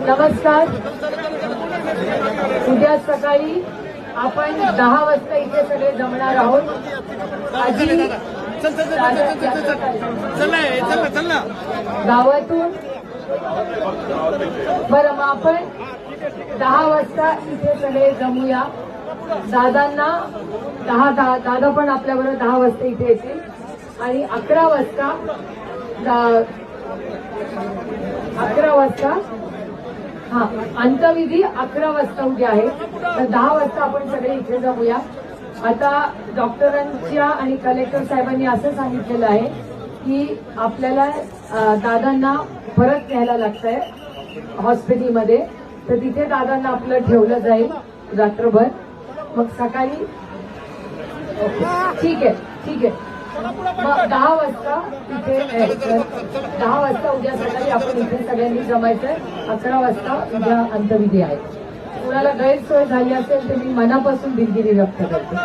नमस्कार. उद्या सकाळी आपण 10 वाजता इथे सगळे जमणार आहोत. गावातून बरं, मग आपण 10 वाजता इथे सगळे जमूया. दादांना दादा पण आपल्याबरोबर 10 वाजता इथे येतील आणि 11 वाजता हा अंत्यविधी 11 वाजता उद्या आहे. तर 10 वाजता आपण सगळे इथे जमूया. आता डॉक्टरांच्या आणि कलेक्टर साहेबांनी असं सांगितलेलं आहे की आपल्याला दादांना परत न्यायला लागतंय हॉस्पिटलमध्ये. तर तिथे दादांना आपलं ठेवलं जाईल रात्रभर. मग सकाळी ठीक आहे. मग 10 वाजता इथे 10 वाजता उद्या सकाळी आपण इथे सगळ्यांनी जमायचंय. 11 वाजता उद्या अंत्यविधी आहे. कुणाला गैरसोय झाली असेल तर मी मनापासून दिलगिरी व्यक्त करते.